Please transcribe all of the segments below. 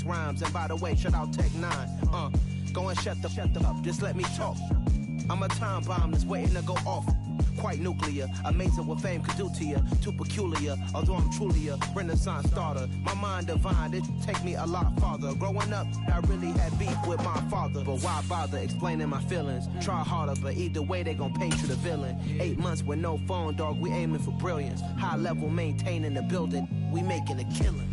X rhymes. And by the way, shout out Tech 9. Go and shut the up, just let me talk. I'm a time bomb that's waiting to go off. Quite nuclear, amazing what fame could do to you. Too peculiar, although I'm truly a renaissance starter. My mind divine, it take me a lot farther. Growing up, I really had beef with my father. But why bother explaining my feelings? Try harder, but either way they gon' paint you the villain. 8 months with no phone, dog, we aiming for brilliance. High level maintaining the building, we making a killing.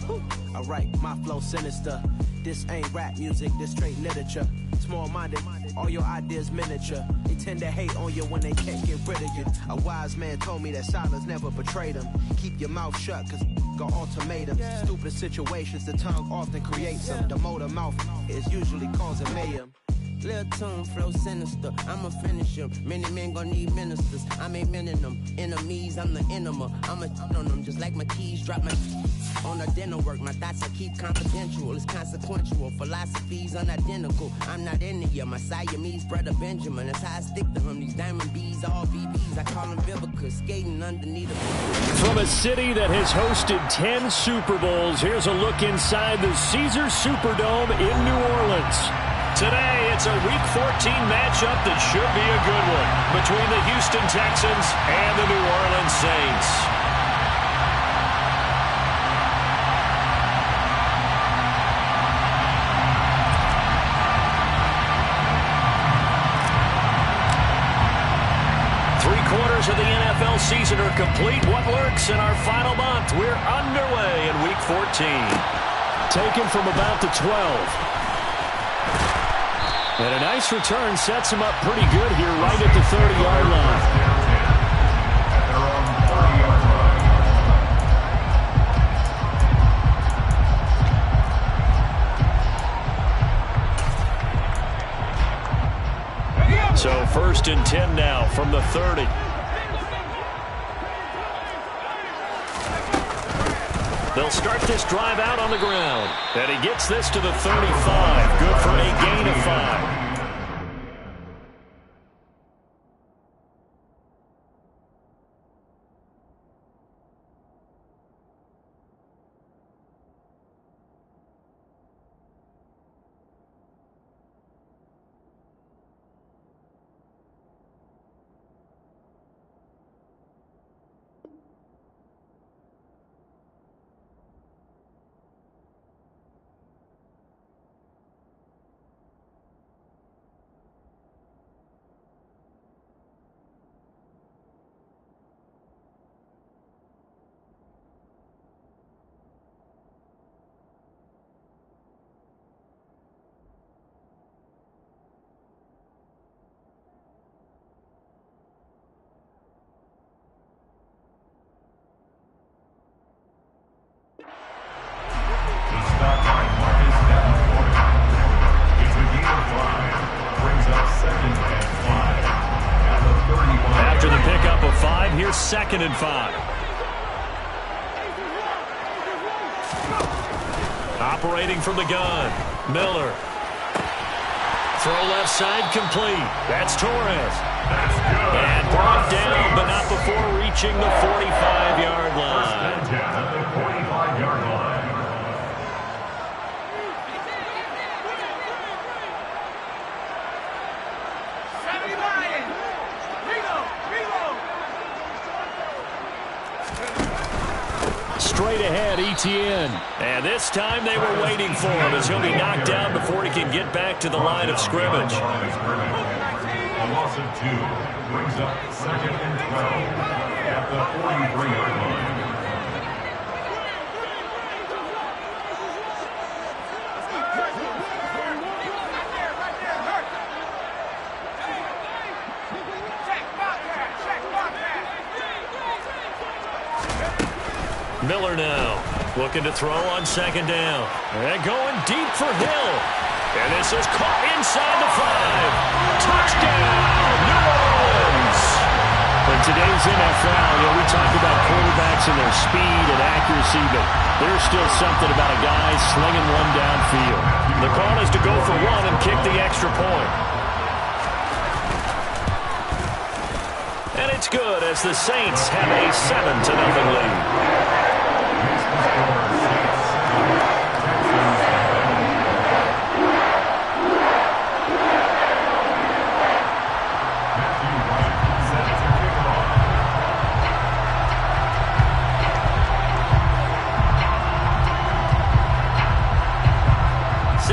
Alright, my flow sinister. This ain't rap music, this straight literature. Small-minded, all your ideas miniature. They tend to hate on you when they can't get rid of you. A wise man told me that silence never betrayed him. Keep your mouth shut, cause got ultimatums. Stupid situations, the tongue often creates them. The motor mouth is usually causing mayhem. Lil' tune, flow sinister, I'ma finish him. Many men gon' need ministers, I ain't mending them. Enemies, I'm the enema, I'ma on them. Just like my keys, drop my on a dinner work. My thoughts I keep confidential, it's consequential. Philosophies unidentical, I'm not into ya. My Siamese brother Benjamin, that's how I stick to him. These diamond bees, all BBs, I call them Vivica, skating underneath them. From a city that has hosted 10 Super Bowls, here's a look inside the Caesars Superdome in New Orleans. Today, it's a Week 14 matchup that should be a good one between the Houston Texans and the New Orleans Saints. Three-quarters of the NFL season are complete. What lurks in our final month? We're underway in Week 14. Taken from about the 12. And a nice return sets him up pretty good here right at the 30-yard line. So 1st and 10 now from the 30. They'll start this drive out on the ground. And he gets this to the 35. Good for a gain of 5. After the pickup of 5, here's 2nd and 5. Operating from the gun, Miller. Throw left side complete. That's Torres. And brought down, but not before reaching the 45-yard line. 45-yard line. Straight ahead, Etienne. And this time they were waiting for him as he'll be knocked down before he can get back to the line of scrimmage. A loss of 2 brings up 2nd and 12 at the 43-yard line. Miller now looking to throw on 2nd down. And going deep for Hill. And this is caught inside the 5. Touchdown, New Orleans. In today's NFL, we talk about quarterbacks and their speed and accuracy, but there's still something about a guy slinging one downfield. The call is to go for 1 and kick the extra point. And it's good as the Saints have a 7-0 lead.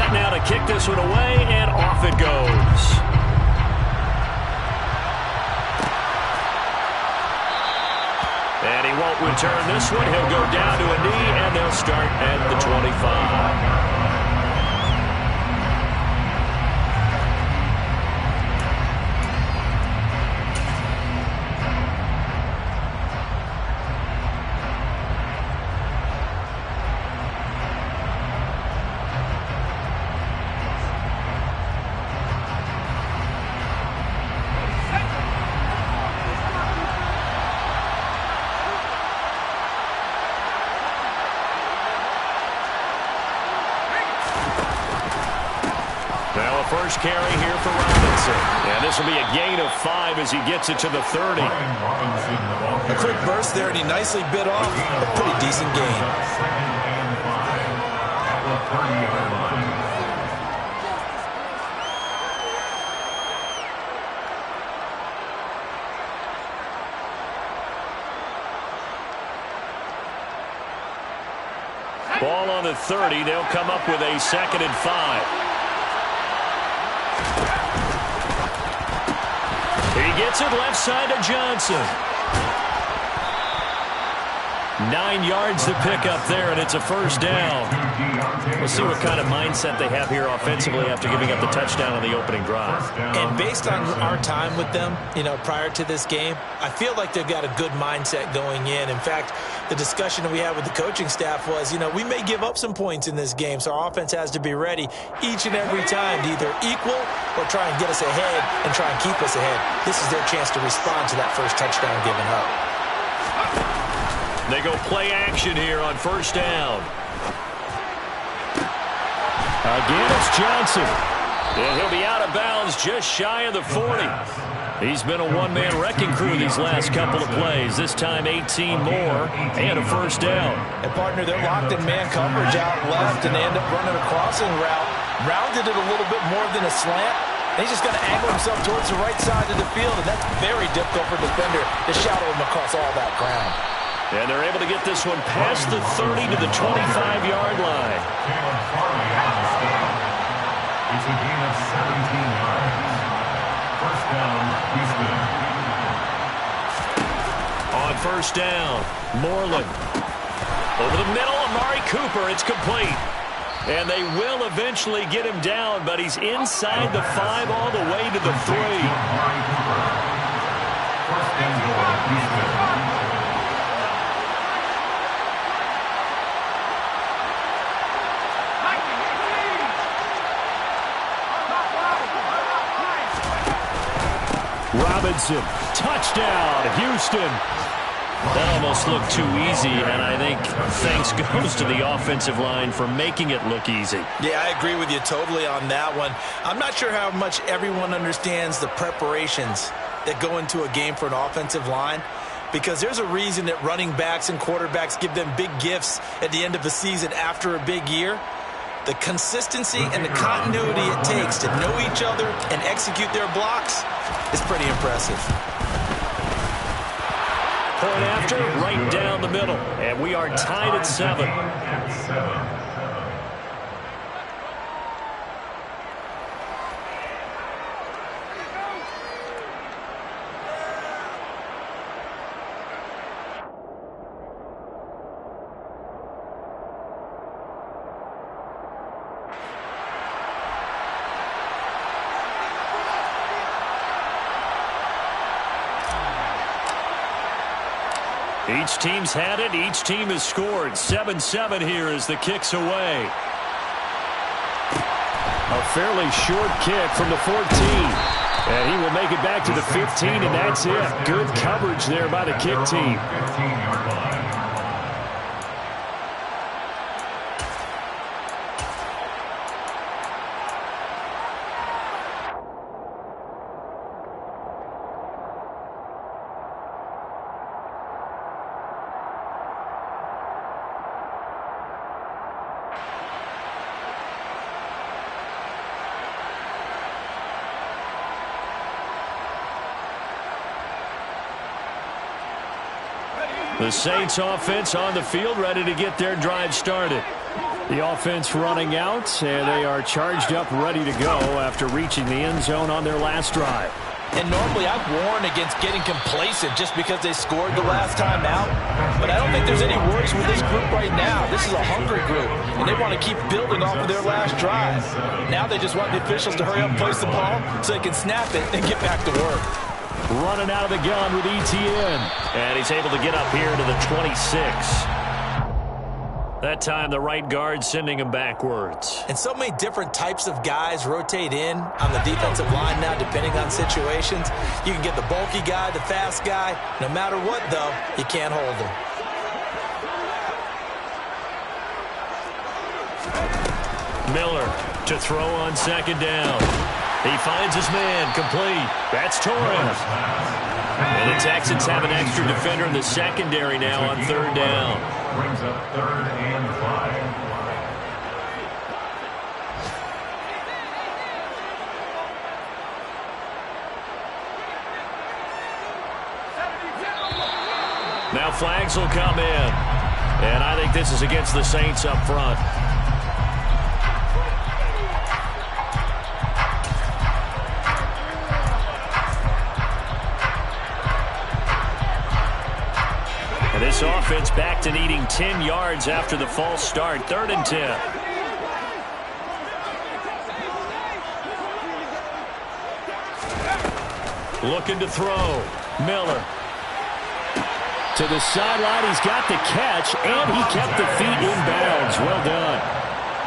set now to kick this one away, and off it goes. And he won't return this one. He'll go down to a knee, and they'll start at the 25. First carry here for Robinson. And this will be a gain of 5 as he gets it to the 30. A quick burst there, and he nicely bit off a pretty decent gain. Ball on the 30. They'll come up with a 2nd and 5. He gets it left side to Johnson. 9 yards to pick up there, and it's a first down. We'll see what kind of mindset they have here offensively after giving up the touchdown on the opening drive. And based on our time with them, prior to this game, I feel like they've got a good mindset going in. In fact, the discussion that we had with the coaching staff was, we may give up some points in this game, so our offense has to be ready each and every time to either equal or try and get us ahead and try and keep us ahead. This is their chance to respond to that first touchdown given up. They go play action here on first down. Again, it's Johnson. And he'll be out of bounds just shy of the 40. He's been a one-man wrecking crew these last couple of plays. This time 18 more and a first down. And, partner, they're locked in man coverage out left, and they end up running a crossing route. Rounded it a little bit more than a slant. And he's just going to angle himself towards the right side of the field, and that's very difficult for a defender to shadow him across all that ground. And they're able to get this one past the 30 to the 25-yard line. It's a gain of 17 yards. First down, Houston. On first down, Moreland. Over the middle, Amari Cooper. It's complete. And they will eventually get him down, but he's inside the 5 all the way to the 3. First and goal, Houston. Robinson, touchdown, Houston. That almost looked too easy, and I think thanks goes to the offensive line for making it look easy. Yeah, I agree with you totally on that one. I'm not sure how much everyone understands the preparations that go into a game for an offensive line, because there's a reason that running backs and quarterbacks give them big gifts at the end of the season after a big year. The consistency and the continuity it takes to know each other and execute their blocks is pretty impressive. Point after, right down the middle. And we are tied at 7. Each team's had it. Each team has scored. 7-7 here as the kick's away. A fairly short kick from the 14. And he will make it back to the 15, and that's it. Good coverage there by the kick team. The Saints offense on the field, ready to get their drive started. The offense running out, and they are charged up, ready to go after reaching the end zone on their last drive. And normally I'd warn against getting complacent just because they scored the last time out. But I don't think there's any worries with this group right now. This is a hungry group, and they want to keep building off of their last drive. Now they just want the officials to hurry up and place the ball so they can snap it and get back to work. Running out of the gun with ETN. And he's able to get up here to the 26. That time, the right guard sending him backwards. And so many different types of guys rotate in on the defensive line now, depending on situations. You can get the bulky guy, the fast guy. No matter what, though, you can't hold him. Miller to throw on second down. He finds his man, complete. That's Torres. And the Texans have an extra defender in the secondary now on third down. Brings up 3rd and 5. Now flags will come in. And I think this is against the Saints up front. And this offense back to needing 10 yards after the false start. 3rd and 10. Looking to throw. Miller. To the sideline. He's got the catch, and he kept the feet in bounds. Well done.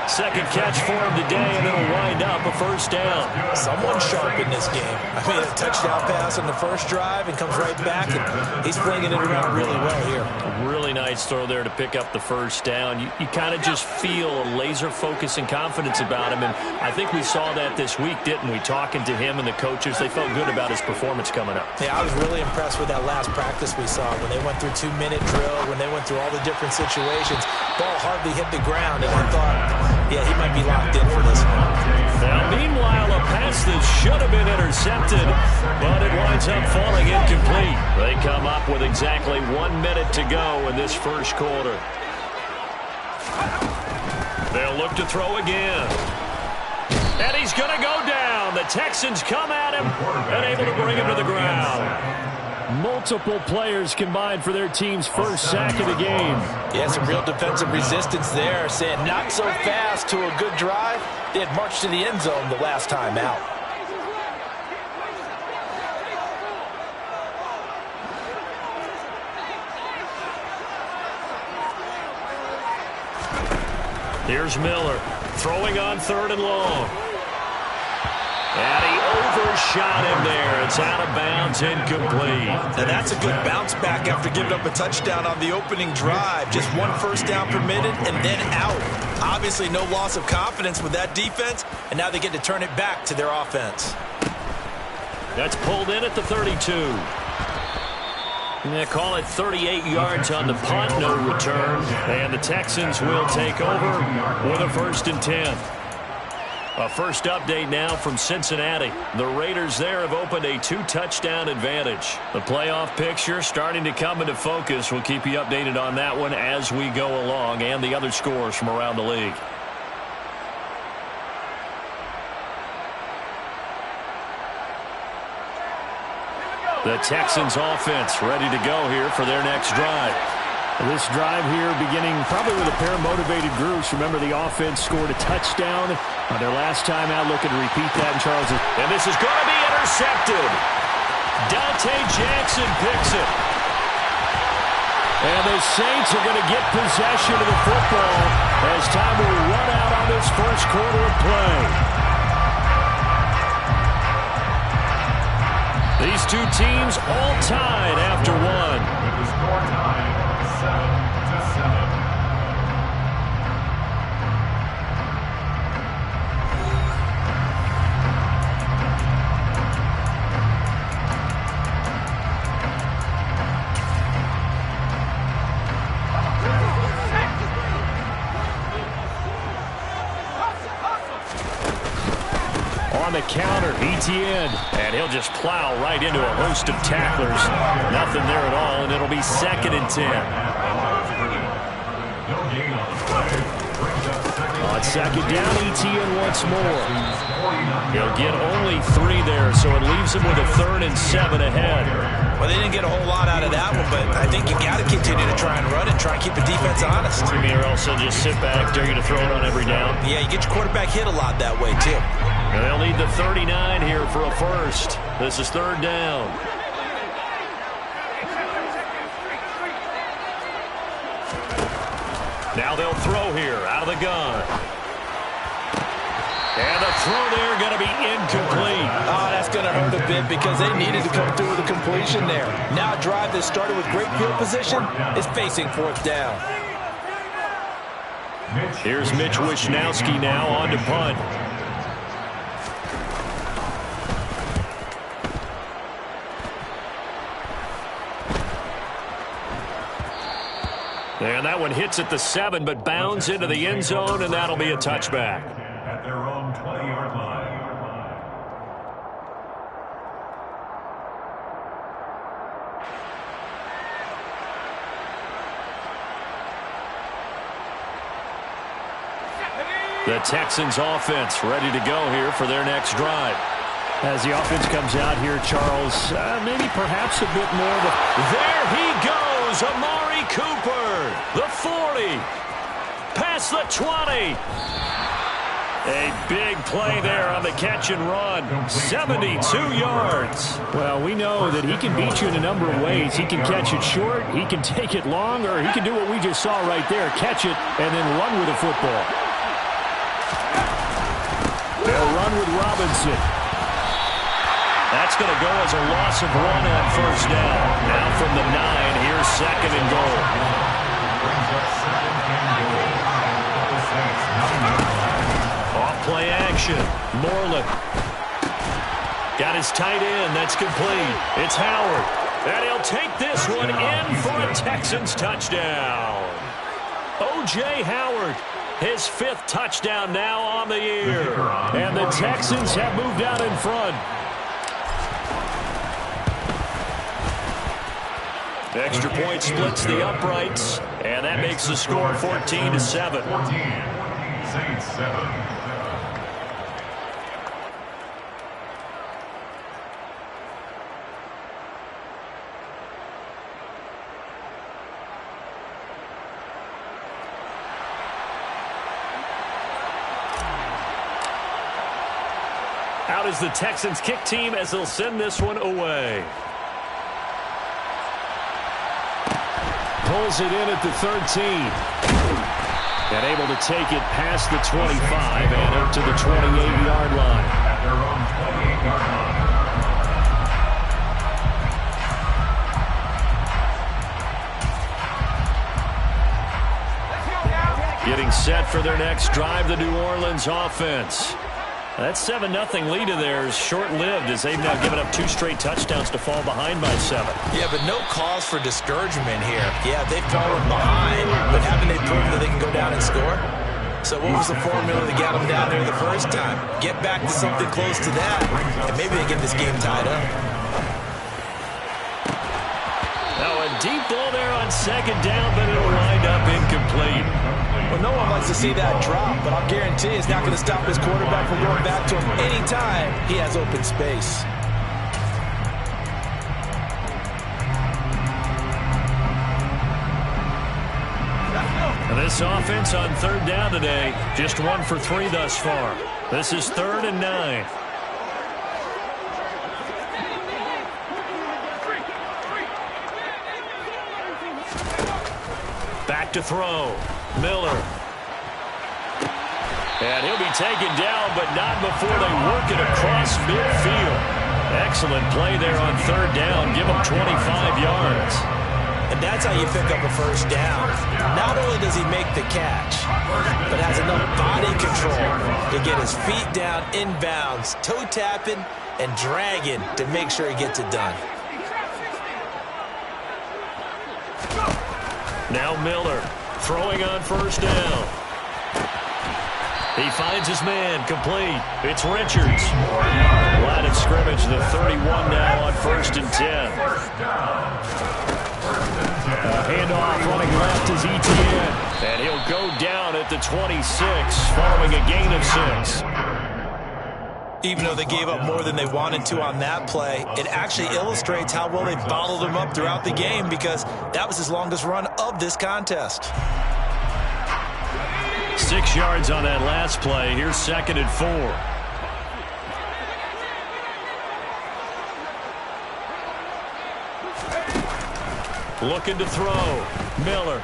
Second catch for him today, and it'll wind up a first down. Someone sharp in this game. I mean, a touchdown pass on the first drive and comes right back, and he's flinging it around really well here. A really nice throw there to pick up the first down. You kind of just feel a laser focus and confidence about him, and I think we saw that this week, didn't we? Talking to him and the coaches, they felt good about his performance coming up. Yeah, I was really impressed with that last practice we saw when they went through 2-minute drill, when they went through all the different situations. Ball hardly hit the ground, and I thought, yeah, he might be locked in for this one. Now, meanwhile, a pass that should have been intercepted, but it winds up falling incomplete. They come up with exactly 1 minute to go in this first quarter. They'll look to throw again. And he's going to go down. The Texans come at him and able to bring him to the ground. Multiple players combined for their team's first sack of the game. Yeah, some real defensive resistance there, saying not so fast to a good drive. They had marched to the end zone the last time out. Here's Miller throwing on 3rd and long. And he overshot him there. It's out of bounds, incomplete. Now that's a good bounce back after giving up a touchdown on the opening drive. Just 1 first down permitted and then out. Obviously no loss of confidence with that defense, and now they get to turn it back to their offense. That's pulled in at the 32. And they call it 38 yards on the punt, no return. And the Texans will take over with a 1st and 10. A first update now from Cincinnati. The Raiders there have opened a 2-touchdown advantage. The playoff picture starting to come into focus. We'll keep you updated on that one as we go along, and the other scores from around the league. The Texans offense ready to go here for their next drive. This drive here beginning probably with a pair of motivated groups. Remember, the offense scored a touchdown on their last time out. Looking to repeat that in Charles. And this is going to be intercepted. Dante Jackson picks it. And the Saints are going to get possession of the football as time will run out on this first quarter of play. These two teams all tied after one. With the score tied 7-7. On the counter, ETN, and he'll just plow right into a host of tacklers. Nothing there at all, and it'll be 2nd and 10. No gain on the play. Brings On second down, ETN once more. He'll get only 3 there, so it leaves him with a 3rd and 7 ahead. Well, they didn't get a whole lot out of that one, but I think you got to continue to try and run it, try and keep the defense honest. You mean, or else they'll just sit back, dare you to throw it on every down? Yeah, you get your quarterback hit a lot that way, too. And they'll need the 39 here for a first. This is 3rd down. Now they'll throw here out of the gun. And the throw there going to be incomplete. Oh, that's going to hurt a bit because they needed to come through with a completion there. Now a drive that started with great field position is facing 4th down. Here's Mitch Wishnowski now on to punt. And that one hits at the 7, but bounds into the end zone, and that'll be a touchback. At their own 20-yard line. The Texans offense ready to go here for their next drive. As the offense comes out here, Charles, maybe perhaps a bit more of a... There he goes, Amari Cooper, the 40, past the 20. A big play there on the catch and run, 72 yards. Well, we know that he can beat you in a number of ways. He can catch it short, he can take it long, or he can do what we just saw right there, catch it and then run with the football. They'll run with Robinson. That's going to go as a loss of 1 on 1st down. Now from the 9, here's 2nd and goal. Off play action. Moreland. Got his tight end. That's complete. It's Howard. And he'll take this one in for a Texans touchdown. O.J. Howard. His 5th touchdown now on the year. And the Texans have moved out in front. Extra point splits the uprights, and that makes the score 14-7. 14, Saints 7. Out is the Texans kick team as they'll send this one away. Pulls it in at the 13. And able to take it past the 25 and up to the 28-yard line. At their own 28-yard line. Getting set for their next drive, the New Orleans offense. That 7-0 lead of theirs short-lived as they've now given up 2 straight touchdowns to fall behind by 7. Yeah, but no cause for discouragement here. Yeah, they've fallen behind, but haven't they proven that they can go down and score? So what was the formula that got them down there the first time? Get back to something close to that, and maybe they get this game tied up. Now a deep ball there on 2nd down, but it'll wind up incomplete. Well, no one likes to see that drop, but I'll guarantee it's not going to stop his quarterback from going back to him anytime he has open space. And this offense on 3rd down today, just 1 for 3 thus far. This is 3rd and 9. Back to throw. Miller. And he'll be taken down, but not before they work it across midfield. Excellent play there on 3rd down. Give him 25 yards. And that's how you pick up a first down. Not only does he make the catch, but has enough body control to get his feet down inbounds, toe tapping and dragging to make sure he gets it done. Now Miller throwing on 1st down. He finds his man, complete. It's Richards. Line of scrimmage, the 31 now on 1st and 10. Handoff running left is ETN. And he'll go down at at the 26 following a gain of 6. Even though they gave up more than they wanted to on that play, it actually illustrates how well they bottled them up throughout the game because that was his longest run of this contest. 6 yards on that last play. Here's 2nd and 4. Looking to throw. Miller.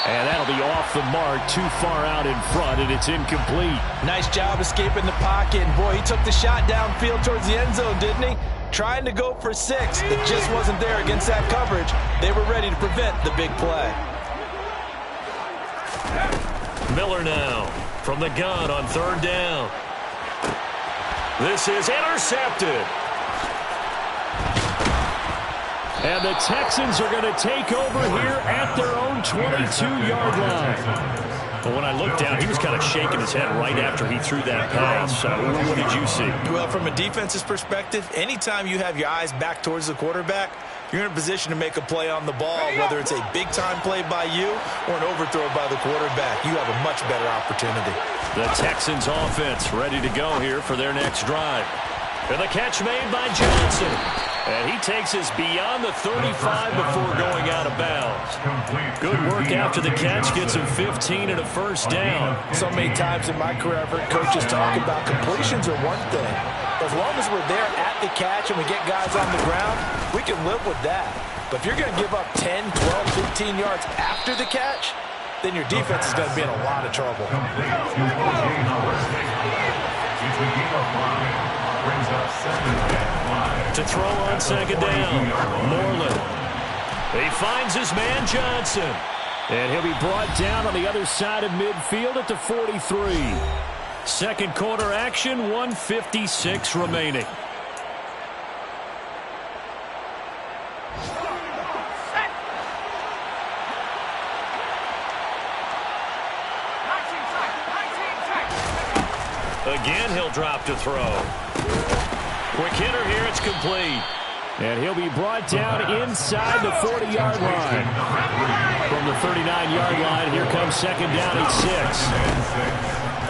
And that'll be off the mark, too far out in front, and it's incomplete. Nice job escaping the pocket. And boy, he took the shot downfield towards the end zone, didn't he? Trying to go for 6. It just wasn't there against that coverage. They were ready to prevent the big play. Miller now from the gun on 3rd down. This is intercepted. And the Texans are going to take over here at their own 22-yard line. But when I looked down, he was kind of shaking his head right after he threw that pass. What did you see? Well, from a defense's perspective, anytime you have your eyes back towards the quarterback, you're in a position to make a play on the ball, whether it's a big-time play by you or an overthrow by the quarterback. You have a much better opportunity. The Texans offense ready to go here for their next drive. And the catch made by Johnson. And he takes us beyond the 35 before going out of bounds. Good work after the catch. Gets him 15 and a 1st down. So many times in my career, I've heard coaches talk about completions are one thing. As long as we're there at the catch and we get guys on the ground, we can live with that. But if you're going to give up 10, 12, 15 yards after the catch, then your defense is going to be in a lot of trouble. To throw on 2nd down, Moreland. He finds his man Johnson. And he'll be brought down on the other side of midfield at the 43. Second quarter action, 1:56 remaining. Again, he'll drop to throw. Quick hitter here, it's complete. And he'll be brought down inside the 40-yard line. From the 39-yard line, here comes 2nd down and 6.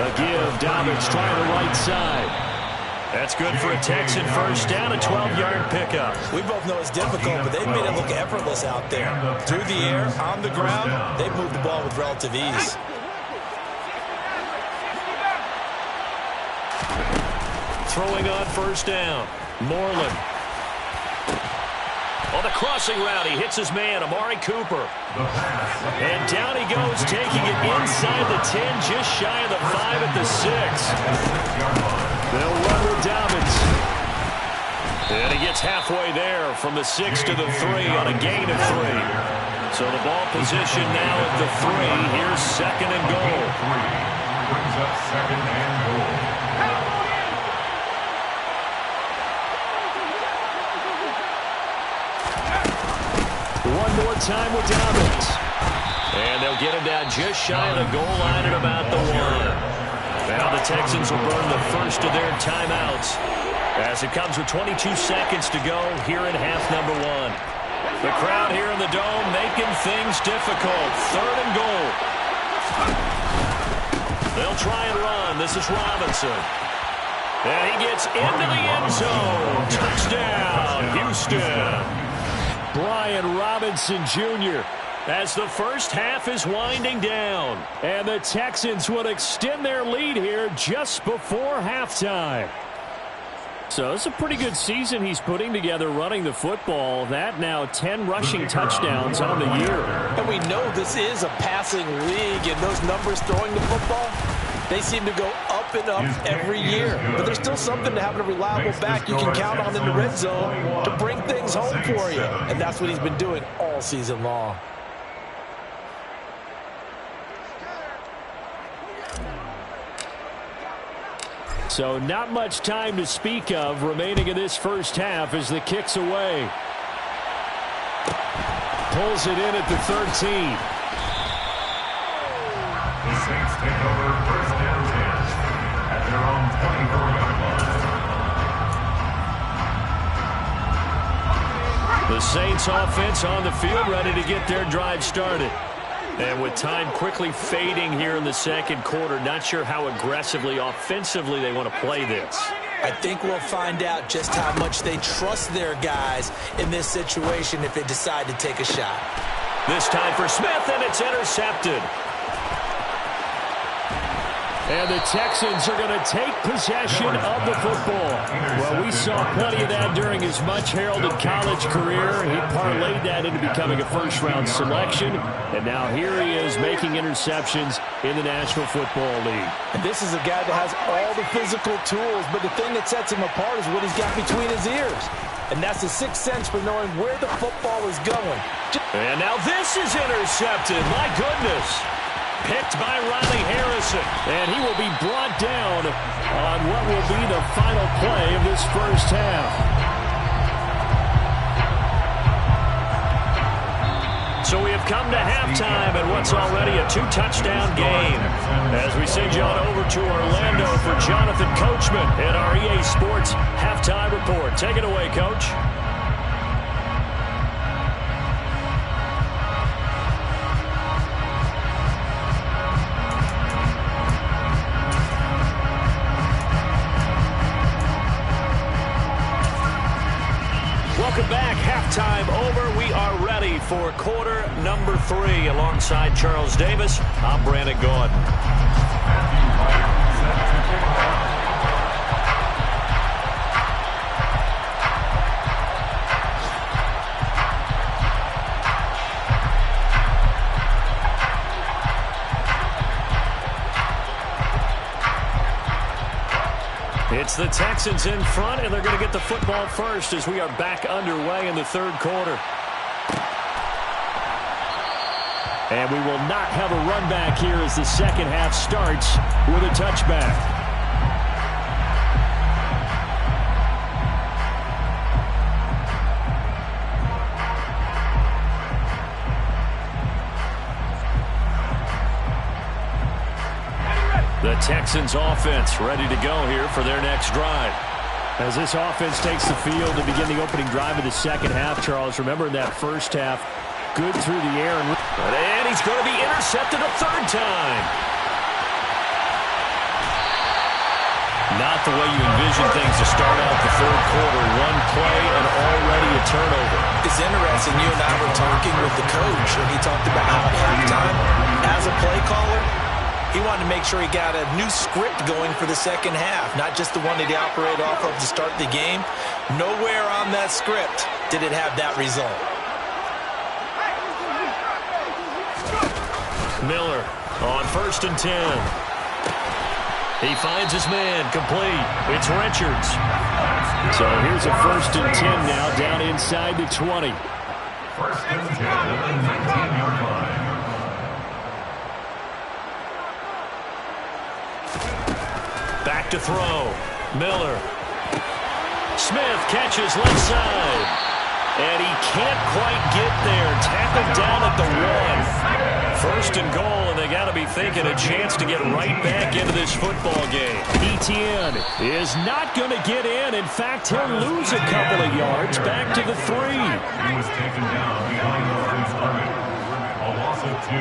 A give, Dobbins trying the right side. That's good for a Texan 1st down, a 12-yard pickup. We both know it's difficult, but they've made it look effortless out there. Through the air, on the ground, they've moved the ball with relative ease. Throwing on 1st down, Moreland. On the crossing route, he hits his man, Amari Cooper. And down he goes, taking it inside the 10, just shy of the 5 at the 6. They'll run with Dobbins. And he gets halfway there from the 6 to the 3 on a gain of 3. So the ball position now at the 3. Here's 2nd and goal. Brings up 2nd and goal. One more time with Dobbins. And they'll get him down just shy of the goal line at about the 1. Now the Texans will burn the first of their timeouts as it comes with 22 seconds to go here in half number 1. The crowd here in the Dome making things difficult. 3rd and goal. They'll try and run. This is Robinson. And he gets into the end zone. Touchdown, Houston. Brian Robinson Jr. as the first half is winding down. And the Texans will extend their lead here just before halftime. So it's a pretty good season he's putting together running the football. That now 10 rushing touchdowns on the year. And we know this is a passing league, and those numbers throwing the football, they seem to go up and up every year. But there's still something to having a reliable back you can count on in the red zone to bring things home for you. And that's what he's been doing all season long. So not much time to speak of remaining in this first half as the kick's away. Pulls it in at the 13. The Saints take over 1st and 10 at their own 24-yard line. The Saints offense on the field, ready to get their drive started. And with time quickly fading here in the second quarter, not sure how aggressively, offensively they want to play this. I think we'll find out just how much they trust their guys in this situation if they decide to take a shot. This time for Smith, and it's intercepted. And the Texans are going to take possession of the football. Well, we saw plenty of that during his much-heralded college career. He parlayed that into becoming a first-round selection. And now here he is making interceptions in the National Football League. And this is a guy that has all the physical tools, but the thing that sets him apart is what he's got between his ears. And that's the sixth sense for knowing where the football is going. And now this is intercepted. My goodness. Picked by Riley Harrison. And he will be brought down on what will be the final play of this first half. So we have come to halftime in what's already a two-touchdown game. As we send you on over to Orlando for Jonathan Coachman at our EA Sports Halftime Report. Take it away, Coach. Welcome back. Halftime over. We are ready for quarter number 3. Alongside Charles Davis, I'm Brandon Gaudin. It's the Texans in front, and they're going to get the football first as we are back underway in the third quarter. And we will not have a run back here as the second half starts with a touchback. The Texans offense ready to go here for their next drive. As this offense takes the field to begin the opening drive of the second half, Charles, remember in that first half, good through the air. And he's going to be intercepted a third time. Not the way you envision things to start out the third quarter. One play and already a turnover. It's interesting. You and I were talking with the coach, and he talked about how at halftime, as a play caller, he wanted to make sure he got a new script going for the second half, not just the one that he operated off of to start the game. Nowhere on that script did it have that result. Miller on 1st and 10. He finds his man, complete. It's Richards. So here's a 1st and 10 now, down inside the 20. 1st and 10 at the 19-yard line. Back to throw. Miller. Smith catches left side. And he can't quite get there. Tackled down at the 1. 1st and goal, and they got to be thinking a chance to get right back into this football game. Etienne is not going to get in. In fact, he'll lose a couple of yards back to the 3. He was taken down behind the offense line. A loss of 2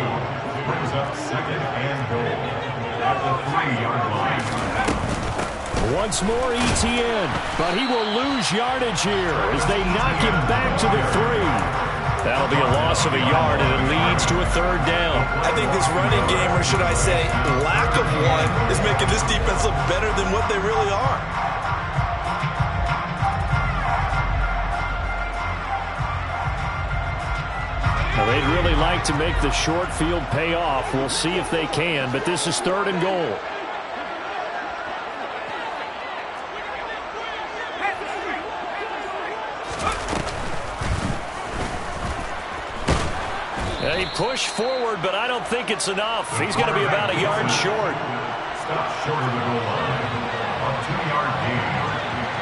brings up 2nd and goal at the 3-yard line. Once more Etienne, but he will lose yardage here as they knock him back to the 3. That'll be a loss of a yard, and it leads to a 3rd down. I think this running game, or should I say lack of one, is making this defense look better than what they really are. Now, they'd really like to make the short field pay off. We'll see if they can, but this is 3rd and goal. They push forward, but I don't think it's enough. He's going to be about a yard short. Stop short of the goal line. A 2-yard gain.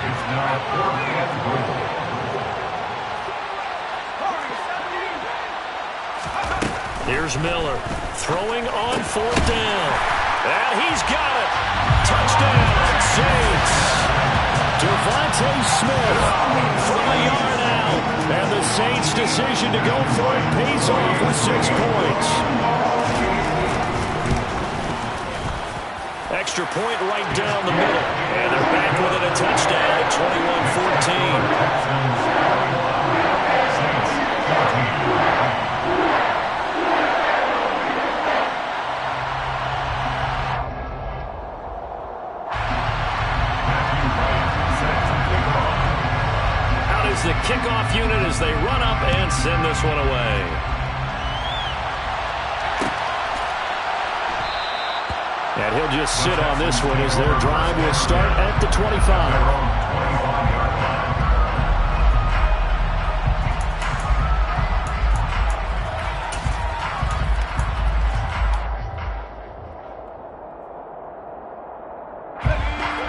It's now 4th and goal. Here's Miller throwing on 4th down. And he's got it. Touchdown, Saints. Devontae Smith from a yard out. And the Saints' decision to go for it pays off with 6 points. Extra point right down the middle. And they're back with it, a touchdown at 21-14. The kickoff unit as they run up and send this one away. And he'll just sit on this one as their drive will start at the 25.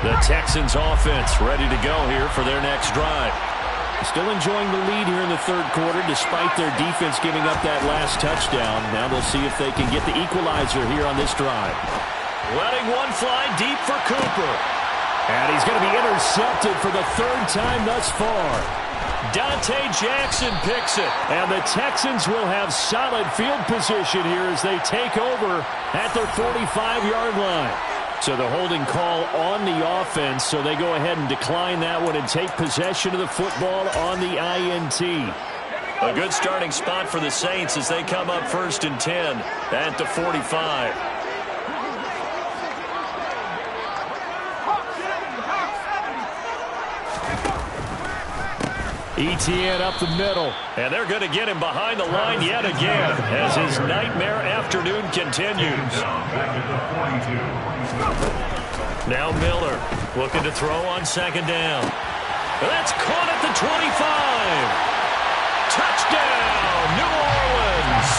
The Texans offense ready to go here for their next drive. Still enjoying the lead here in the third quarter despite their defense giving up that last touchdown. Now they'll see if they can get the equalizer here on this drive. Letting one fly deep for Cooper. And he's going to be intercepted for the third time thus far. Dante Jackson picks it. And the Texans will have solid field position here as they take over at their 45-yard line. So the holding call on the offense, so they go ahead and decline that one and take possession of the football on the INT. A good starting spot for the Saints as they come up 1st and 10 at the 45. ETN up the middle, and they're going to get him behind the line yet again as his nightmare afternoon continues. Now Miller looking to throw on 2nd down. That's caught at the 25. Touchdown, New Orleans.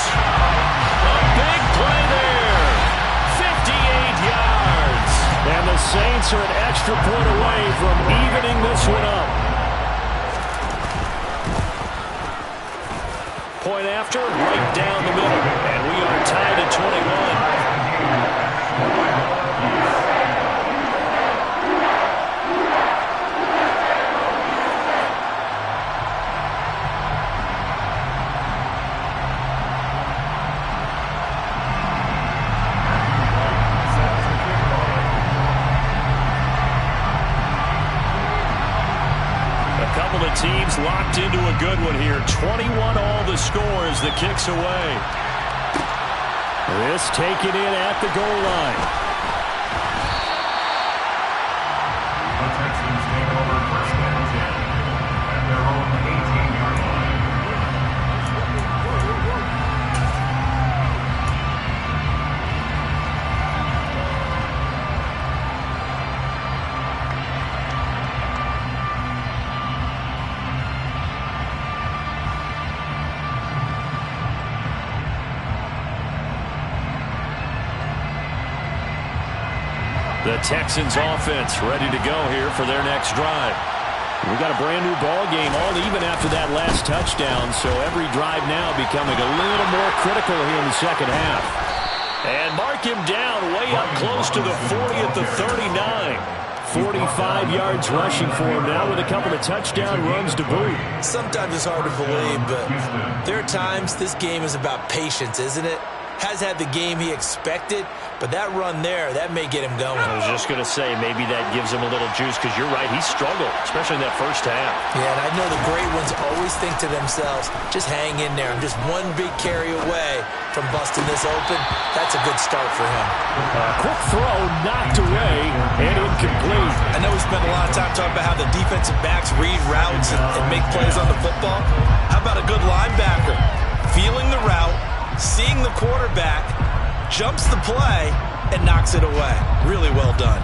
A big play there. 58 yards. And the Saints are an extra point away from evening this one up. Point after, right down the middle. And we are tied at 21. Teams locked into a good one here. 21 all the score as the kick's away. This taken in at the goal line. The Texans take over 1st and 10 at their own 18-yard line. The Texans offense ready to go here for their next drive. We got a brand new ball game all even after that last touchdown, so every drive now becoming a little more critical here in the second half. And mark him down way up close to the 40 at the 39. 45 yards rushing for him now with a couple of touchdown runs to boot. Sometimes it's hard to believe, but there are times this game is about patience, isn't it? Has had the game he expected, but that run there, that may get him going. I was just going to say, maybe that gives him a little juice, because you're right, he struggled, especially in that first half. Yeah, and I know the great ones always think to themselves, just hang in there. I'm just one big carry away from busting this open. That's a good start for him. Quick throw, knocked away, and incomplete. I know we spent a lot of time talking about how the defensive backs read routes and make plays on the football. How about a good linebacker? Feeling the route, seeing the quarterback, jumps the play, and knocks it away. Really well done.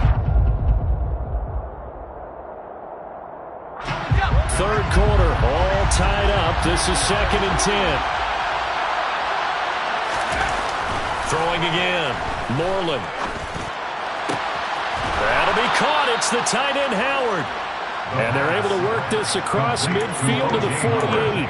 Third quarter, all tied up. This is 2nd and 10. Throwing again. Moreland. That'll be caught. It's the tight end, Howard. And they're able to work this across midfield to the 48.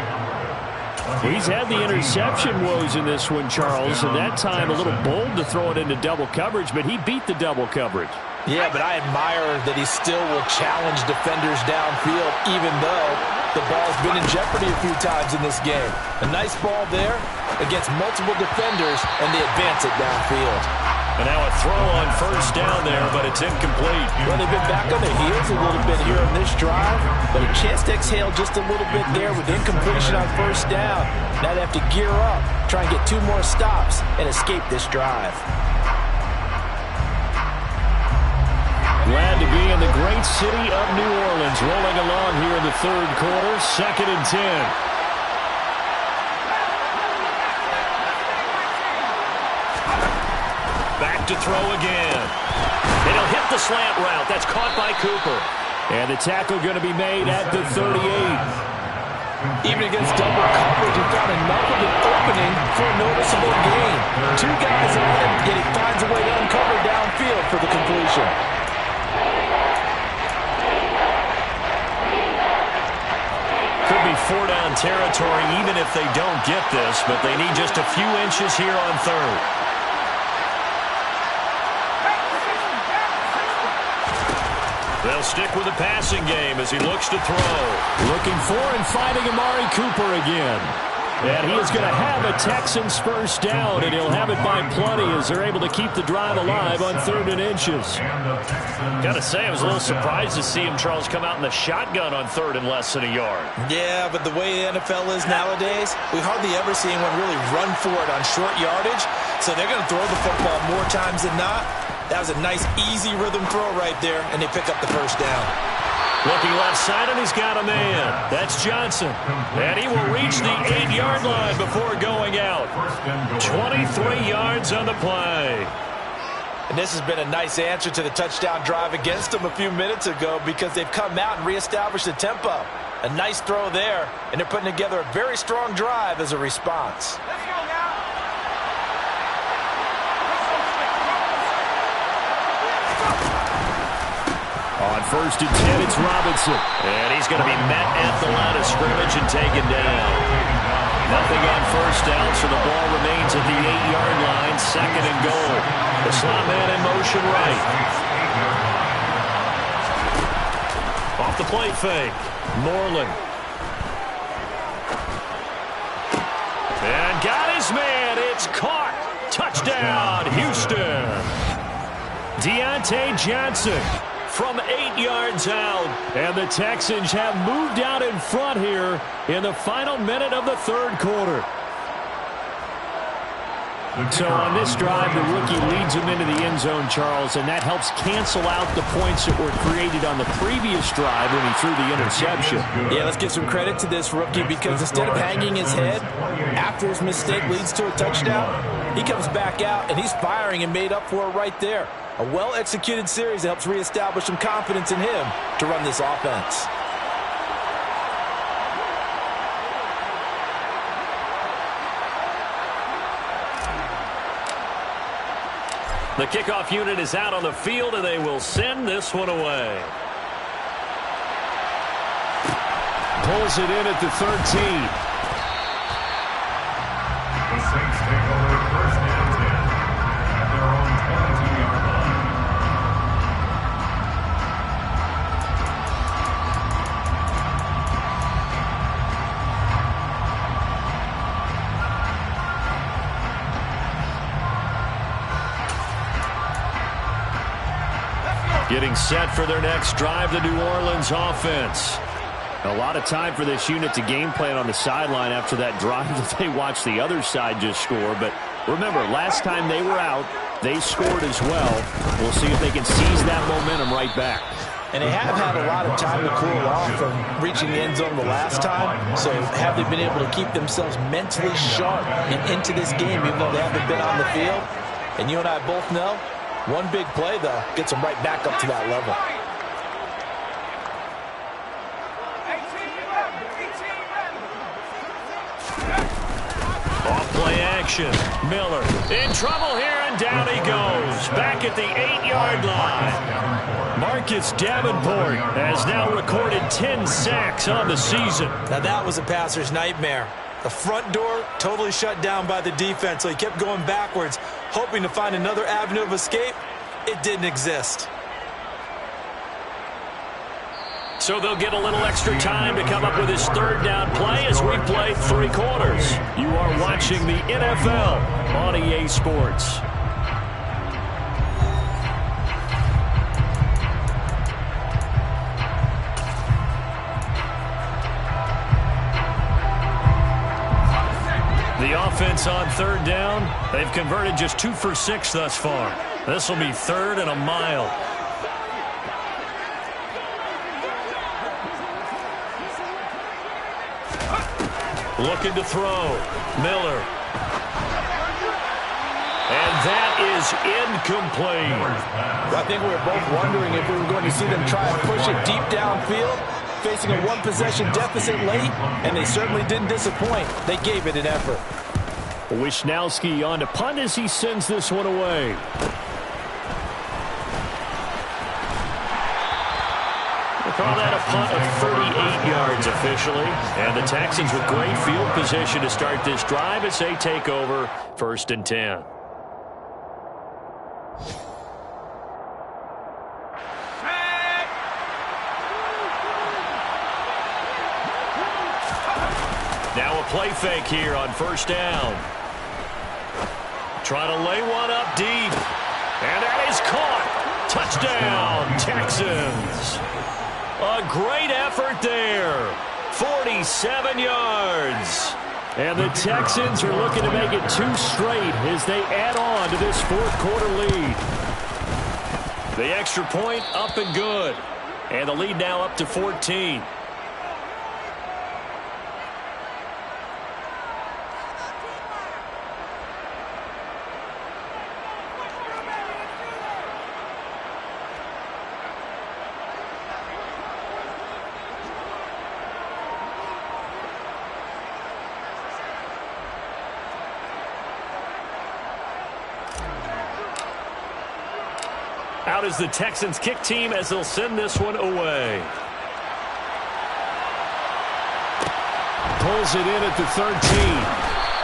He's had the interception woes in this one, Charles, and that time a little bold to throw it into double coverage, but he beat the double coverage. Yeah, but I admire that he still will challenge defenders downfield, even though the ball's been in jeopardy a few times in this game. A nice ball there against multiple defenders, and they advance it downfield. And now a throw on first down there, but it's incomplete. Well, they've been back on the heels a little bit here on this drive, but a chance to exhale just a little bit there with incompletion on first down. Now they have to gear up, try and get 2 more stops, and escape this drive. Glad to be in the great city of New Orleans, rolling along here in the third quarter, 2nd and 10. Back to throw again. And he'll hit the slant route. That's caught by Cooper. And the tackle going to be made at the 38. Even against double coverage, he found enough of an opening for a noticeable gain. 2 guys on him, yet he finds a way to uncover downfield for the completion. Could be 4-down territory even if they don't get this, but they need just a few inches here on third. They'll stick with the passing game as he looks to throw. Looking for and finding Amari Cooper again. And he is going to have a Texans first down, and he'll have it by plenty as they're able to keep the drive alive on 3rd and inches. Got to say, I was a little surprised to see him, Charles, come out in the shotgun on 3rd and less than a yard. Yeah, but the way the NFL is nowadays, we hardly ever see anyone really run for it on short yardage. So they're going to throw the football more times than not. That was a nice, easy rhythm throw right there, and they pick up the first down. Looking left side, and he's got a man. That's Johnson. And he will reach the 8-yard line before going out. 23 yards on the play. And this has been a nice answer to the touchdown drive against them a few minutes ago because they've come out and reestablished the tempo. A nice throw there, and they're putting together a very strong drive as a response. On 1st and 10, it's Robinson. And he's going to be met at the line of scrimmage and taken down. Nothing on first down, so the ball remains at the 8-yard line, 2nd and goal. The slot man in motion right. Off the play fake. Moreland. And got his man. It's caught. Touchdown, Houston. Deontay Johnson from 8 yards out. And the Texans have moved out in front here in the final minute of the 3rd quarter. So on this drive, the rookie leads him into the end zone, Charles, and that helps cancel out the points that were created on the previous drive when he threw the interception. Yeah, let's give some credit to this rookie because instead of hanging his head after his mistake leads to a touchdown, he comes back out and he's firing and made up for it right there. A well-executed series that helps reestablish some confidence in him to run this offense. The kickoff unit is out on the field, and they will send this one away. Pulls it in at the 13. The Saints take over 1st and 10 at their own 22-yard line. Getting set for their next drive, the New Orleans offense. A lot of time for this unit to game plan on the sideline after that drive that they watched the other side just score. But remember, last time they were out, they scored as well. We'll see if they can seize that momentum right back. And they have had a lot of time to cool off from reaching the end zone the last time. So have they been able to keep themselves mentally sharp and into this game even though they haven't been on the field? And you and I both know, one big play, though, gets them right back up to that level. Off-play action. Miller in trouble here, and down he goes. Back at the 8-yard line. Marcus Davenport has now recorded 10 sacks on the season. Now that was a passer's nightmare. The front door totally shut down by the defense, so he kept going backwards, hoping to find another avenue of escape. It didn't exist. So they'll get a little extra time to come up with his third down play as we play 3 quarters. You are watching the NFL on EA Sports. The offense on third down, they've converted just 2 for 6 thus far. This will be 3rd and a mile. Looking to throw. Miller. And that is incomplete. I think we were both wondering if we were going to see them try and push it deep downfield, facing a one-possession deficit late, and they certainly didn't disappoint. They gave it an effort. Wisnowski on to punt as he sends this one away. Call that a punt of 38 yards officially. And the Texans with great field position to start this drive as they take over 1st and 10. Now a play fake here on 1st down. Trying to lay one up deep. And that is caught. Touchdown, Texans. A great effort there. 47 yards. And the Texans are looking to make it 2 straight as they add on to this 4th quarter lead. The extra point up and good. And the lead now up to 14. Out is the Texans kick team as they'll send this one away. Pulls it in at the 13.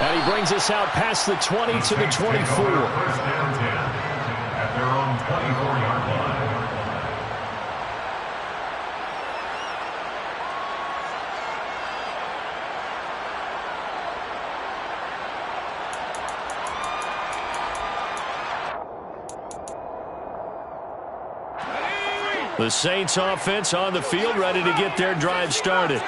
And he brings us out past the 20 to the 24. 1st and 10 at their own 24-yard line. The Saints offense on the field, ready to get their drive started.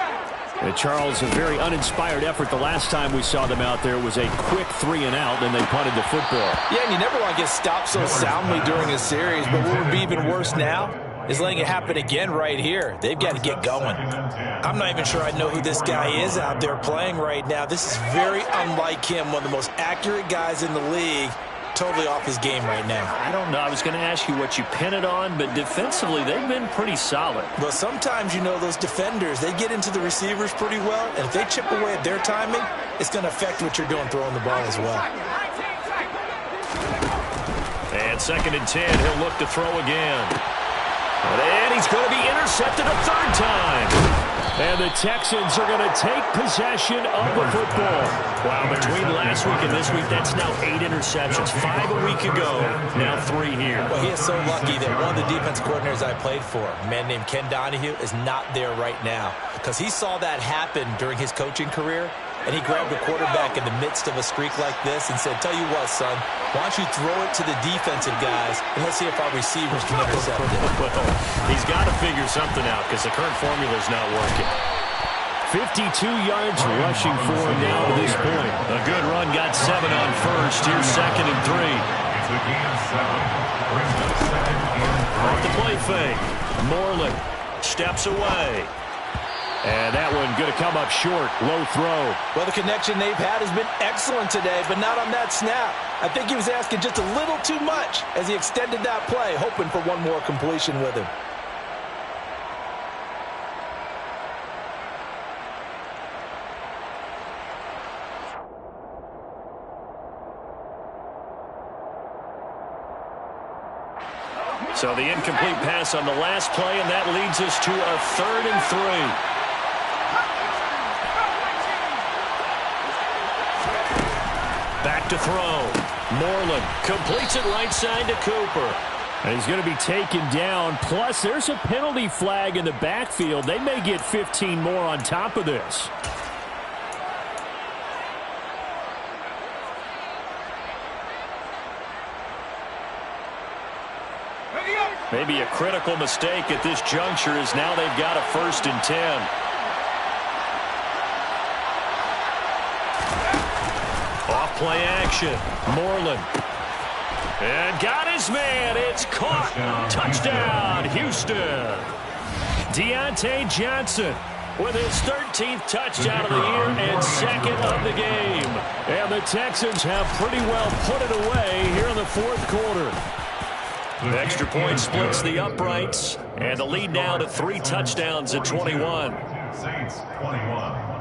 And Charles, a very uninspired effort the last time we saw them out there was a quick 3-and-out, and they punted the football. Yeah, and you never want to get stopped so soundly during a series, but what would be even worse now is letting it happen again right here. They've got to get going. I'm not even sure I know who this guy is out there playing right now. This is very unlike him, one of the most accurate guys in the league. Totally off his game right now. I don't know. I was going to ask you what you pin it on, but defensively, they've been pretty solid. Well, sometimes, you know, those defenders, they get into the receivers pretty well, and if they chip away at their timing, it's going to affect what you're doing throwing the ball as well. And 2nd and 10, he'll look to throw again. And he's going to be intercepted a 3rd time. And the Texans are going to take possession of the football. Wow, between last week and this week, that's now 8 interceptions. 5 a week ago, now 3 here. Well, he is so lucky that one of the defense coordinators I played for, a man named Ken Donahue, is not there right now. Because he saw that happen during his coaching career, and he grabbed a quarterback in the midst of a streak like this and said, tell you what, son, why don't you throw it to the defensive guys, and let's see if our receivers can intercept it. Well, he's got to figure something out because the current formula is not working. 52 yards rushing for him now to this point. A good run, got 7 on 1st. Here's 2nd and 3. It's a gain of 7. Brings up 2nd and 3. Off the play fake. Moreland steps away. And that one going to come up short. Low throw. Well, the connection they've had has been excellent today, but not on that snap. I think he was asking just a little too much as he extended that play, hoping for one more completion with him. So the incomplete pass on the last play, and that leads us to a 3rd and 3. Back to throw. Moreland completes it right side to Cooper. And he's going to be taken down. Plus, there's a penalty flag in the backfield. They may get 15 more on top of this. Maybe a critical mistake at this juncture is now they've got a 1st and 10. Off play action. Moreland. And got his man. It's caught. Touchdown, Houston. Deontay Johnson with his 13th touchdown of the year and 2nd of the game. And the Texans have pretty well put it away here in the 4th quarter. The extra point splits the uprights, and the lead now to 3 touchdowns at 21. Saints 21.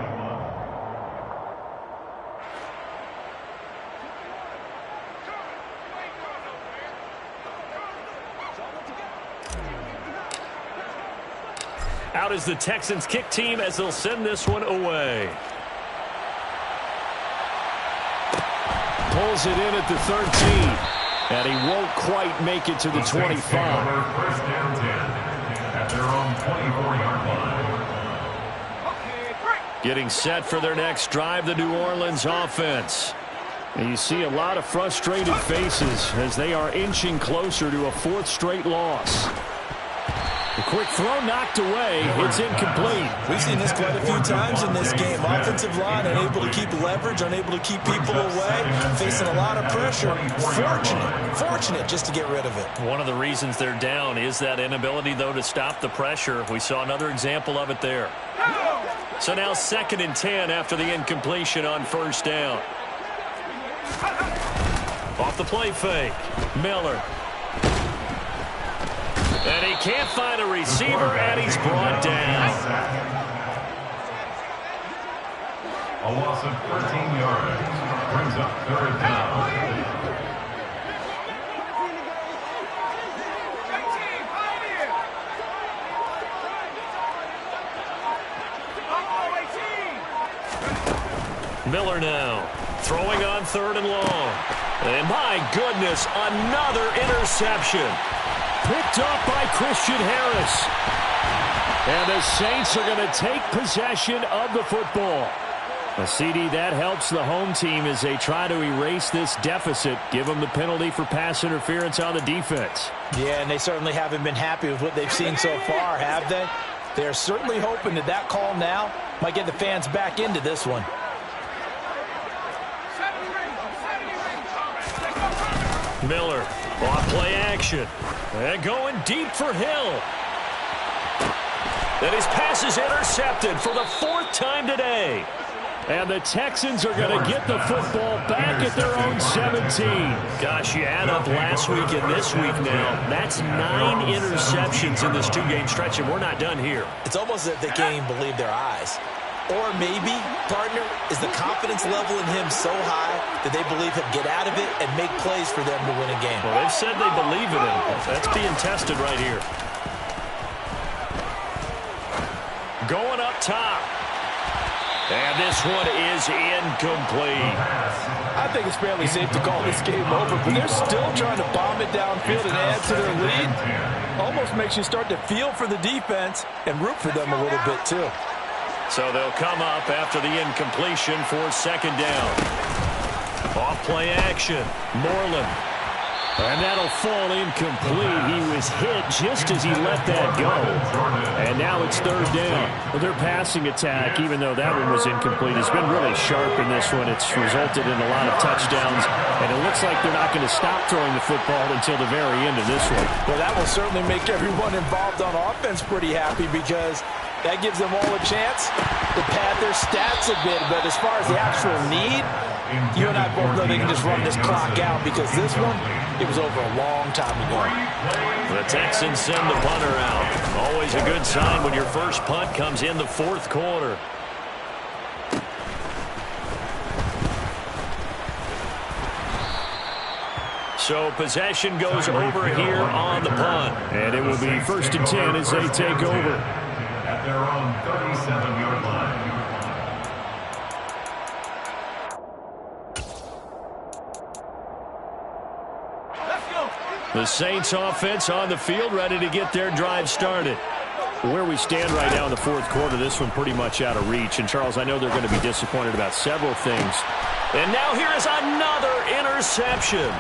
Out is the Texans kick team as they'll send this one away. Pulls it in at the 13. And he won't quite make it to the 25. First down 10 at their own 24-yard line. Getting set for their next drive, the New Orleans offense. And you see a lot of frustrated faces as they are inching closer to a 4th straight loss. The quick throw knocked away. It's incomplete. We've seen this quite a few times in this game. Offensive line unable to keep leverage, unable to keep people away, facing a lot of pressure. Fortunate just to get rid of it. One of the reasons they're down is that inability, though, to stop the pressure. We saw another example of it there. So now 2nd and 10 after the incompletion on 1st down. Off the play fake. Miller. And he can't find a receiver, and he's brought down. A loss of 13 yards brings up 3rd down. Miller now throwing on 3rd and long. And my goodness, another interception. Picked off by Christian Harris. And the Saints are going to take possession of the football. A CD that helps the home team as they try to erase this deficit. Give them the penalty for pass interference on the defense. Yeah, and they certainly haven't been happy with what they've seen so far, have they? They're certainly hoping that that call now might get the fans back into this one. Miller, off play action. And going deep for Hill. And his pass is intercepted for the 4th time today. And the Texans are going to get the football back at their own 17. Gosh, you add up last week and this week now. That's 9 interceptions in this 2-game stretch, and we're not done here. It's almost as if they can't even believe their eyes. Or maybe, partner, is the confidence level in him so high that they believe he'll get out of it and make plays for them to win a game. Well, they've said they believe in him. That's being tested right here. Going up top. And this one is incomplete. I think it's fairly safe to call this game over, but they're still trying to bomb it downfield and add to their lead. Almost makes you start to feel for the defense and root for them a little bit, too. So they'll come up after the incompletion for 2nd down. Off play action. Moreland. And that'll fall incomplete. He was hit just as he let that go. And now it's 3rd down. Well, their passing attack, even though that one was incomplete, has been really sharp in this one. It's resulted in a lot of touchdowns. And it looks like they're not going to stop throwing the football until the very end of this one. Well, that will certainly make everyone involved on offense pretty happy because that gives them all a chance to pad their stats a bit. But as far as the actual need, you and I both know they can just run this clock out because this one, it was over a long time ago. The Texans send the punter out. Always a good sign when your first punt comes in the 4th quarter. So possession goes over here on the punt. And it will be 1st and 10 as they take over. At their own 37-yard line. The Saints offense on the field, ready to get their drive started. Where we stand right now in the fourth quarter, this one pretty much out of reach. And, Charles, I know they're going to be disappointed about several things. And now here is another interception.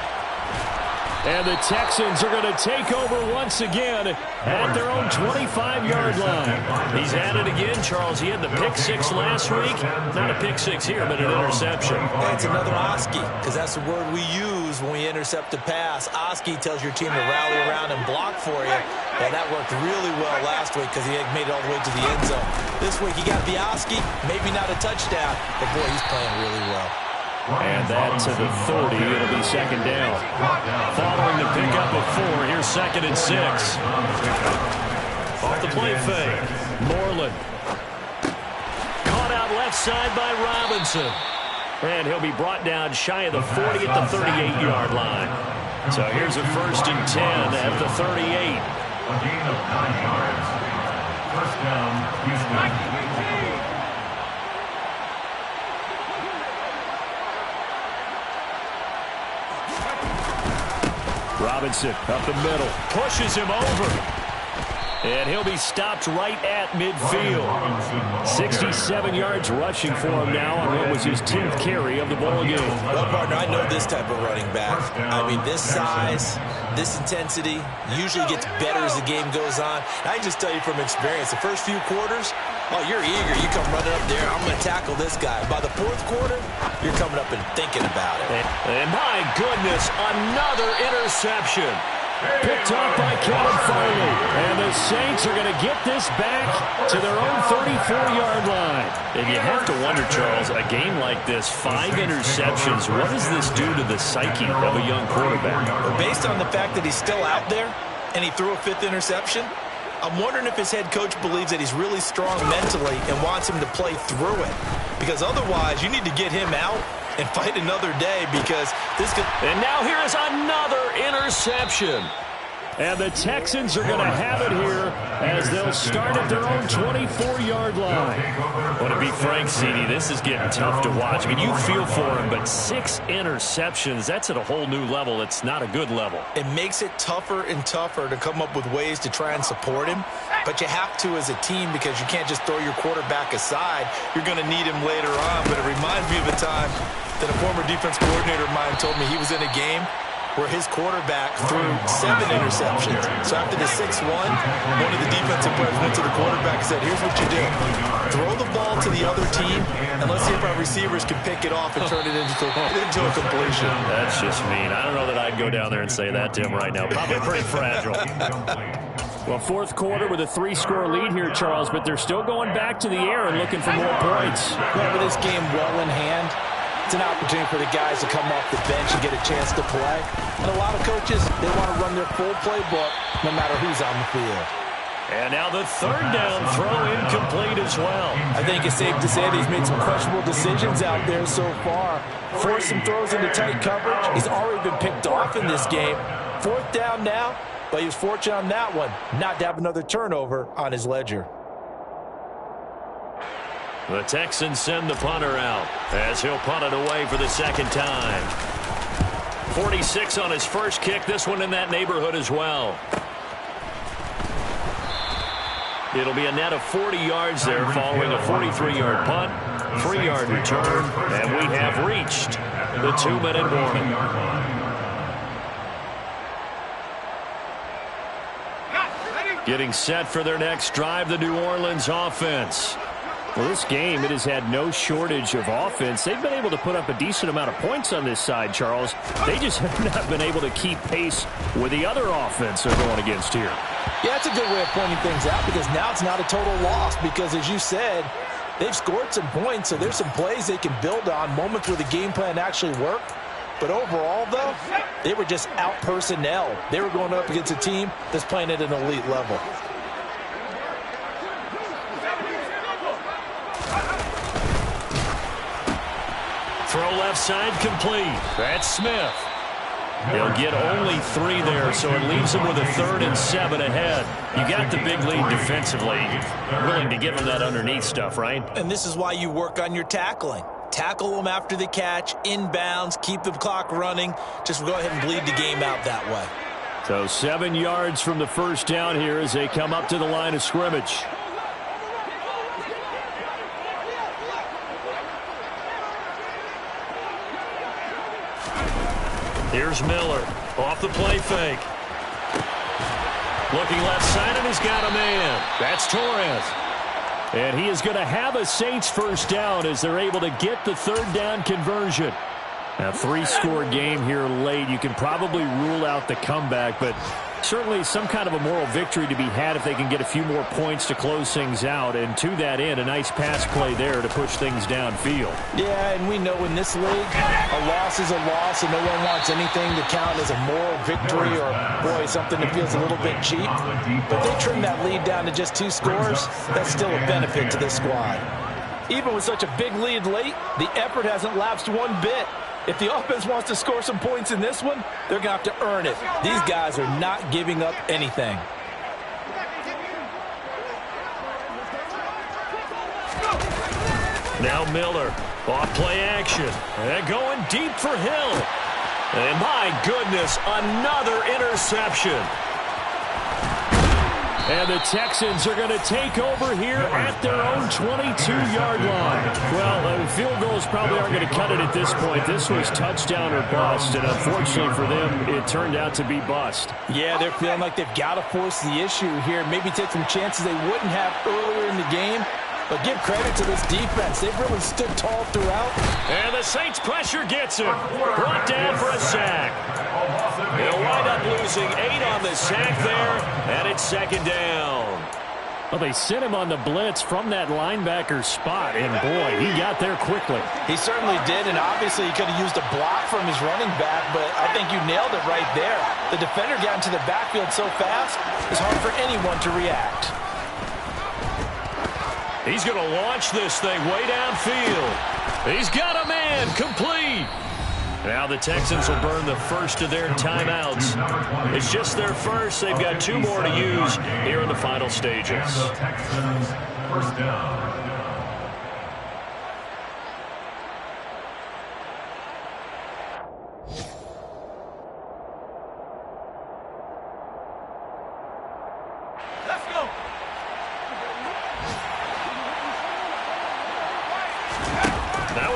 And the Texans are going to take over once again at their own 25-yard line. He's at it again, Charles. He had the pick six last week. Not a pick six here, but an interception. It's another Oski, because that's the word we use when we intercept a pass. Oski tells your team to rally around and block for you. Well, that worked really well last week because he made it all the way to the end zone. This week he got the Oski, maybe not a touchdown, but, boy, he's playing really well. And that to the 30. It'll be second down. Following the pickup of 4, here's 2nd and 6. Off the play fake. Moreland. Caught out left side by Robinson. And he'll be brought down shy of the 40 at the 38-yard line. So here's a 1st and 10 at the 38. A gain of 9 yards. First down, Houston. Robinson up the middle, pushes him over. And he'll be stopped right at midfield. 67 yards rushing for him now on what was his 10th carry of the ball game. Well, partner, I know this type of running back. I mean, this size, this intensity usually gets better as the game goes on. I can just tell you from experience, the first few quarters, oh, you're eager. You come running up there, I'm going to tackle this guy. By the fourth quarter, you're coming up and thinking about it. And my goodness, another interception. Picked off by Kevin Farley. And the Saints are going to get this back to their own 34-yard line. And you have to wonder, Charles, a game like this, 5 interceptions, what does this do to the psyche of a young quarterback? Well, based on the fact that he's still out there and he threw a 5th interception, I'm wondering if his head coach believes that he's really strong mentally and wants him to play through it. Because otherwise, you need to get him out and fight another day because this could... And now here is another interception. And the Texans are going to have it here as they'll start at their own 24-yard line. Well, to be frank, CD, this is getting tough to watch. I mean, you feel for him, but 6 interceptions, that's at a whole new level. It's not a good level. It makes it tougher and tougher to come up with ways to try and support him. But you have to as a team because you can't just throw your quarterback aside. You're going to need him later on. But it reminds me of a time that a former defense coordinator of mine told me he was in a game where his quarterback threw 7 interceptions. So after the 6-1, one of the defensive players went to the quarterback and said, here's what you do. Throw the ball to the other team, and let's see if our receivers can pick it off and turn it into a completion. That's just mean. I don't know that I'd go down there and say that to him right now. Probably pretty fragile. Well, fourth quarter with a 3-score lead here, Charles, but they're still going back to the air and looking for more points. Well, with this game well in hand, it's an opportunity for the guys to come off the bench and get a chance to play. And a lot of coaches, they want to run their full playbook no matter who's on the field. And now the 3rd down throw incomplete as well. I think it's safe to say that he's made some questionable decisions out there so far. Forced some throws into tight coverage. He's already been picked off in this game. 4th down now, but he was fortunate on that one not to have another turnover on his ledger. The Texans send the punter out as he'll punt it away for the 2nd time. 46 on his first kick, this one in that neighborhood as well. It'll be a net of 40 yards there following a 43-yard punt, 3-yard return, and we have reached the 2-minute warning. Getting set for their next drive, the New Orleans offense. Well, this game, it has had no shortage of offense. They've been able to put up a decent amount of points on this side, Charles. They just have not been able to keep pace with the other offense they're going against here. Yeah, that's a good way of pointing things out because now it's not a total loss because, as you said, they've scored some points, so there's some plays they can build on, moments where the game plan actually worked. But overall, though, they were just out-personnel. They were going up against a team that's playing at an elite level. Throw left side complete. That's Smith. He'll get only 3 there, so it leaves him with a 3rd and 7 ahead. You got the big lead defensively. Willing to give him that underneath stuff, right? And this is why you work on your tackling. Tackle them after the catch, inbounds, keep the clock running. Just go ahead and bleed the game out that way. So 7 yards from the first down here as they come up to the line of scrimmage. Here's Miller off the play fake. Looking left side, and he's got a man. That's Torres. And he is going to have a Saints first down as they're able to get the third down conversion. A 3-score game here late. You can probably rule out the comeback, but certainly some kind of a moral victory to be had if they can get a few more points to close things out. And to that end, a nice pass play there to push things downfield. Yeah, and we know in this league, a loss is a loss, and no one wants anything to count as a moral victory or, boy, something that feels a little bit cheap. But if they trim that lead down to just 2 scores, that's still a benefit to this squad. Even with such a big lead late, the effort hasn't lapsed one bit. If the offense wants to score some points in this one, they're going to have to earn it. These guys are not giving up anything. Now Miller, off play action. And going deep for Hill. And my goodness, another interception. And the Texans are going to take over here at their own 22-yard line. Well, field goals probably aren't going to cut it at this point. This was touchdown or bust, and unfortunately for them, it turned out to be bust. Yeah, they're feeling like they've got to force the issue here. Maybe take some chances they wouldn't have earlier in the game. But give credit to this defense. They've really stood tall throughout. And the Saints pressure gets him. Brought down for a sack. They'll wind up losing 8 on the sack there, and it's second down. Well, they sent him on the blitz from that linebacker spot, and boy, he got there quickly. He certainly did, and obviously he could have used a block from his running back, but I think you nailed it right there. The defender got into the backfield so fast, it's hard for anyone to react. He's going to launch this thing way downfield. He's got a man, complete. Now the Texans will burn the first of their timeouts. It's just their first. They've got 2 more to use here in the final stages. Texans first down.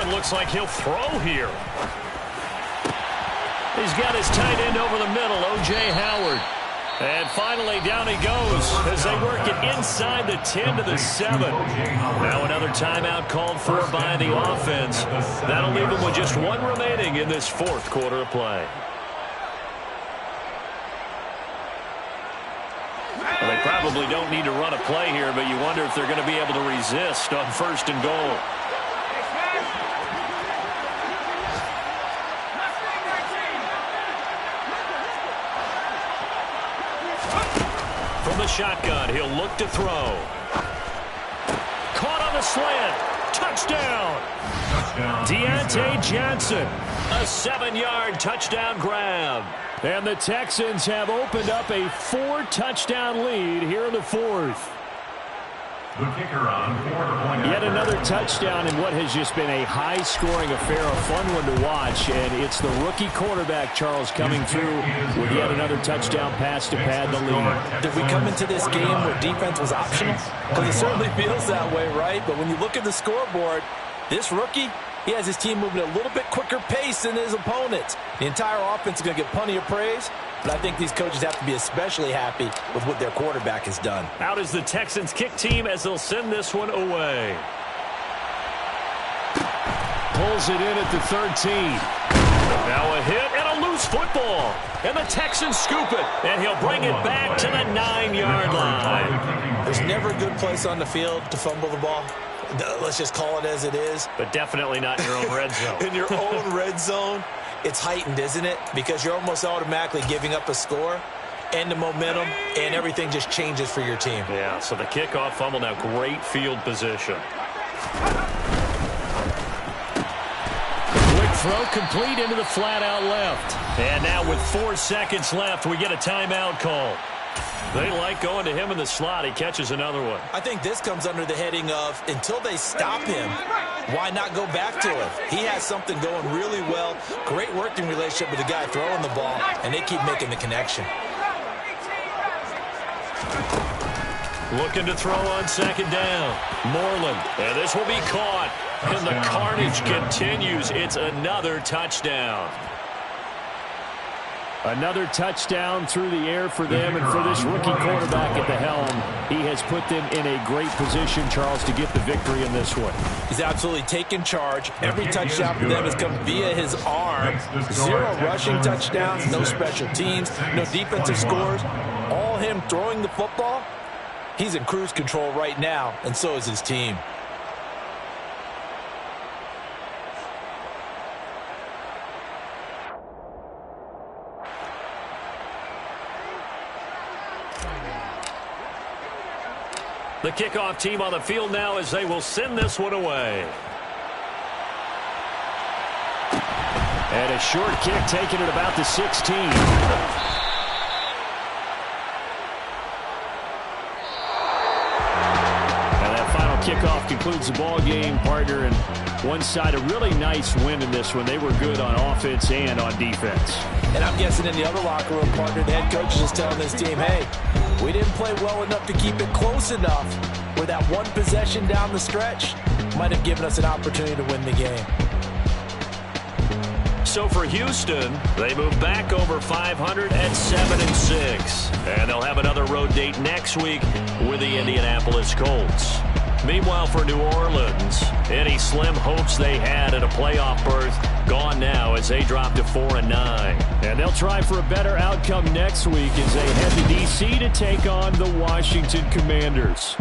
Looks like he'll throw here. He's got his tight end over the middle, O.J. Howard. And finally, down he goes as they work it inside the 10 to the 7. Now another timeout called for by the offense. That'll leave them with just 1 remaining in this 4th quarter of play. Well, they probably don't need to run a play here, but you wonder if they're going to be able to resist on 1st and goal. From the shotgun, he'll look to throw. Caught on the slant. Touchdown. Deontay Johnson. A 7-yard touchdown grab. And the Texans have opened up a 4-touchdown lead here in the 4th. The kicker on 4-point. Yet another touchdown in what has just been a high-scoring affair, a fun one to watch. And it's the rookie quarterback, Charles, coming through with yet another touchdown pass to pad the lead. Did we come into this game where defense was optional? Because it certainly feels that way, right? But when you look at the scoreboard, this rookie, he has his team moving at a little bit quicker pace than his opponents. The entire offense is going to get plenty of praise. But I think these coaches have to be especially happy with what their quarterback has done. Out is the Texans kick team as they'll send this one away. Pulls it in at the 13. Now a hit and a loose football. And the Texans scoop it. And he'll bring it back to the 9-yard line. There's never a good place on the field to fumble the ball. Let's just call it as it is. But definitely not in your own red zone. In your own red zone. It's heightened, isn't it? Because you're almost automatically giving up a score and the momentum, and everything just changes for your team. Yeah, so the kickoff fumble, now great field position. Quick throw complete into the flat out left. And now with 4 seconds left, we get a timeout call. They like going to him in the slot. He catches another one. I think this comes under the heading of, until they stop him, why not go back to him? He has something going really well. Great working relationship with the guy throwing the ball, and they keep making the connection. Looking to throw on second down. Moreland, and this will be caught. And the carnage continues. It's another touchdown. Another touchdown through the air for them, and for this rookie quarterback at the helm, he has put them in a great position, Charles, to get the victory in this one. He's absolutely taken charge. Every touchdown for them has come via his arm. 0 rushing touchdowns, no special teams, no defensive scores. All him throwing the football. He's in cruise control right now, and so is his team. The kickoff team on the field now as they will send this one away. And a short kick taken at about the 16. Kickoff concludes the ball game, partner, and one side a really nice win in this one. They were good on offense and on defense. And I'm guessing in the other locker room, partner, the head coach is just telling this team, hey, we didn't play well enough to keep it close enough where that one possession down the stretch might have given us an opportunity to win the game. So for Houston, they move back over 500 at 7-6. And they'll have another road date next week with the Indianapolis Colts. Meanwhile, for New Orleans, any slim hopes they had at a playoff berth gone now as they drop to 4-9. And they'll try for a better outcome next week as they head to D.C. to take on the Washington Commanders.